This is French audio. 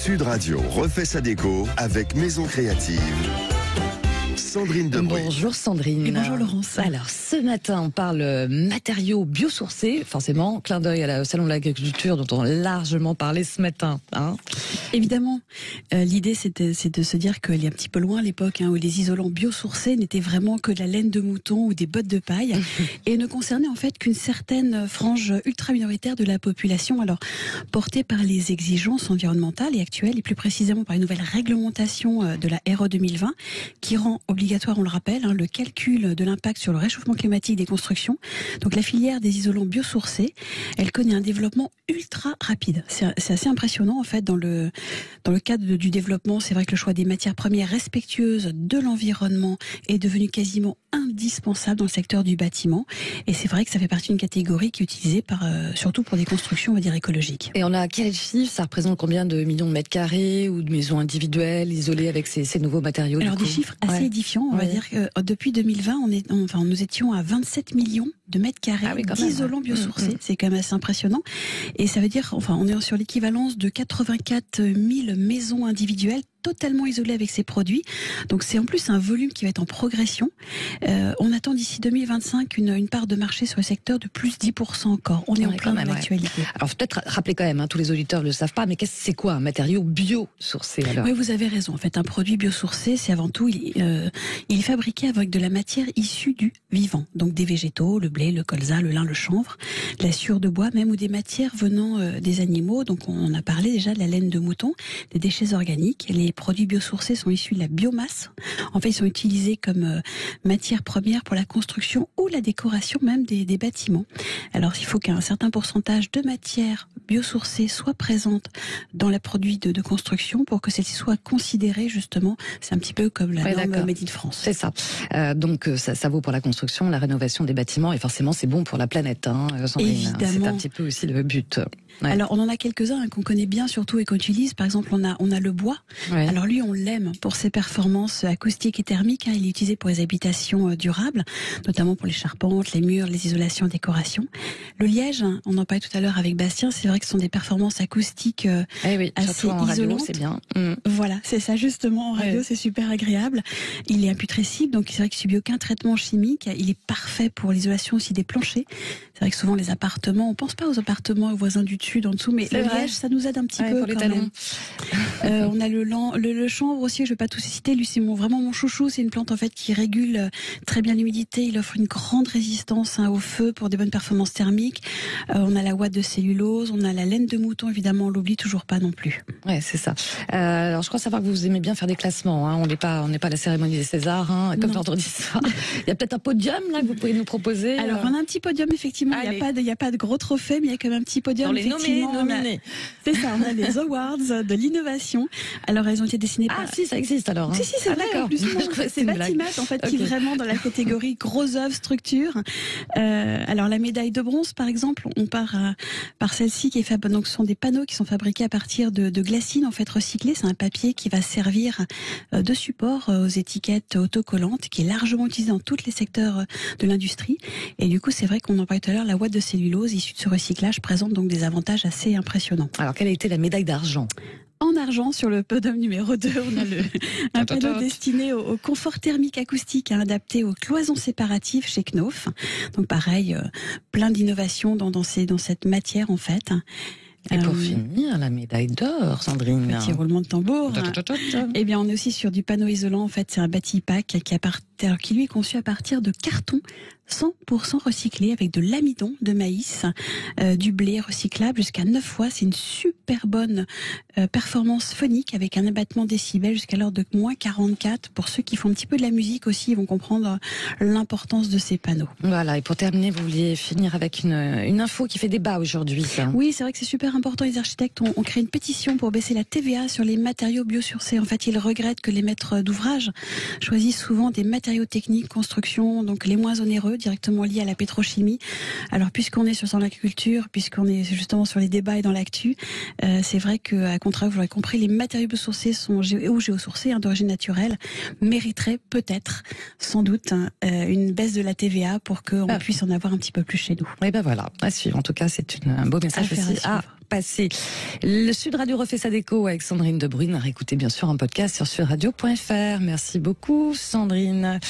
Sud Radio refait sa déco avec Maison Créative. Sandrine Debruy. Bonjour Sandrine. Et bonjour Laurence. Alors ce matin on parle matériaux biosourcés, forcément, clin d'œil au Salon de l'Agriculture dont on a largement parlé ce matin. Évidemment, l'idée c'est de se dire qu'il est un petit peu loin à l'époque où les isolants biosourcés n'étaient vraiment que de la laine de mouton ou des bottes de paille et ne concernaient en fait qu'une certaine frange ultra minoritaire de la population, alors portée par les exigences environnementales et actuelles et plus précisément par une nouvelle réglementation de la RE 2020 qui rend obligatoire, on le rappelle, le calcul de l'impact sur le réchauffement climatique des constructions. Donc la filière des isolants biosourcés, elle connaît un développement ultra rapide. C'est assez impressionnant en fait dans le cadre du développement. C'est vrai que le choix des matières premières respectueuses de l'environnement est devenu quasiment indispensable dans le secteur du bâtiment. Et c'est vrai que ça fait partie d'une catégorie qui est utilisée surtout pour des constructions, on va dire, écologiques. Et on a quel chiffre? Ça représente combien de millions de mètres carrés ou de maisons individuelles isolées avec ces nouveaux matériaux? Alors des chiffres assez édifiants. On va dire que depuis 2020, nous étions à 27 millions de mètres carrés d'isolants biosourcés. C'est quand même assez impressionnant. Et ça veut dire, on est sur l'équivalence de 84 000 maisons individuelles totalement isolées avec ces produits. Donc c'est en plus un volume qui va être en progression. On attend d'ici 2025 une part de marché sur le secteur de plus 10% encore. On est en plein dans l'actualité. Alors peut-être rappeler quand même, tous les auditeurs ne le savent pas, mais c'est quoi un matériau biosourcé alors? Oui, vous avez raison. En fait, un produit biosourcé, c'est avant tout, il est fabriqué avec de la matière issue du vivant. Donc des végétaux, le blé, le colza, le lin, le chanvre, de la sciure de bois, même ou des matières venant des animaux. Donc on a parlé déjà de la laine de mouton, des déchets organiques. Les produits biosourcés sont issus de la biomasse. En fait, ils sont utilisés comme matière première pour la construction ou la décoration même des bâtiments. Alors, il faut qu'un certain pourcentage de matière biosourcée soit présente dans les produits de construction pour que celle-ci soit considérée justement. C'est un petit peu comme la norme Made in France. C'est ça. Donc, ça vaut pour la construction, la rénovation des bâtiments et forcément, c'est bon pour la planète. Évidemment. C'est un petit peu aussi le but. Ouais. Alors, on en a quelques-uns qu'on connaît bien surtout et qu'on utilise. Par exemple, on a le bois. Ouais. Alors lui, on l'aime pour ses performances acoustiques et thermiques. Il est utilisé pour les habitations durables, notamment pour les charpentes, les murs, les isolations, décorations. Le liège, on en parlait tout à l'heure avec Bastien, c'est vrai que ce sont des performances acoustiques assez en radio, isolantes. C'est bien. Voilà, c'est ça justement. En radio, c'est super agréable. Il est imputrescible, donc c'est vrai qu'il ne subit aucun traitement chimique. Il est parfait pour l'isolation aussi des planchers. C'est vrai que souvent les appartements, on pense pas aux appartements, aux voisins du dessus, d'en dessous, mais le liège, ça nous aide un petit peu pour les quand talons. même. On a le chanvre aussi, je vais pas tous citer. Lui, c'est vraiment mon chouchou. C'est une plante en fait qui régule très bien l'humidité. Il offre une grande résistance au feu pour des bonnes performances thermiques. On a la ouate de cellulose, on a la laine de mouton, évidemment, on l'oublie toujours pas non plus. Ouais, c'est ça. Alors, je crois savoir que vous aimez bien faire des classements. On n'est pas à la cérémonie des Césars, comme j'ai entendu ça. Il y a peut-être un podium là que vous pouvez nous proposer. Alors, on a un petit podium effectivement. Il y a pas de gros trophées, mais il y a quand même un petit podium. Dans les nominés. C'est ça. On a les awards de l'innovation. Alors, elles ont été dessinées par. Ah si, ça existe alors. Si, c'est vrai. En plus, c'est Batimat en fait qui est vraiment dans la catégorie gros œuvre structure. Alors la médaille de bronze, par exemple, on part par celle-ci qui est donc ce sont des panneaux qui sont fabriqués à partir de glacine en fait recyclée. C'est un papier qui va servir de support aux étiquettes autocollantes, qui est largement utilisé dans tous les secteurs de l'industrie. Et du coup, c'est vrai qu'on en parlait tout à l'heure, la ouate de cellulose issue de ce recyclage présente donc des avantages assez impressionnants. Alors quelle a été la médaille d'argent? En argent, sur le podium numéro 2, on a un panneau destiné au confort thermique acoustique adapté aux cloisons séparatives chez Knauf. Donc pareil, plein d'innovations dans cette matière en fait. Et pour finir, la médaille d'or, Sandrine. Petit roulement de tambour. Eh bien, on est aussi sur du panneau isolant. En fait, c'est un bâti-pack qui lui est conçu à partir de carton 100% recyclé avec de l'amidon de maïs, du blé recyclable jusqu'à 9 fois. C'est une super bonne performance phonique avec un abattement décibel jusqu'à l'ordre de moins 44. Pour ceux qui font un petit peu de la musique aussi, ils vont comprendre l'importance de ces panneaux. Voilà, et pour terminer, vous vouliez finir avec une info qui fait débat aujourd'hui. Oui, c'est vrai que c'est super important. Les architectes ont créé une pétition pour baisser la TVA sur les matériaux biosourcés. En fait, ils regrettent que les maîtres d'ouvrage choisissent souvent des matériaux techniques, construction, donc les moins onéreux, directement liés à la pétrochimie. Alors puisqu'on est sur l'agriculture, puisqu'on est justement sur les débats et dans l'actu, c'est vrai qu'à contraire, vous l'aurez compris, les matériaux biosourcés ou géosourcés d'origine naturelle mériteraient peut-être, sans doute, une baisse de la TVA pour qu'on puisse en avoir un petit peu plus chez nous. Et ben voilà, à suivre. En tout cas, c'est un beau message aussi à passer. Le Sud Radio refait sa déco avec Sandrine De Bruyne. À réécouter bien sûr un podcast sur sudradio.fr. Merci beaucoup Sandrine.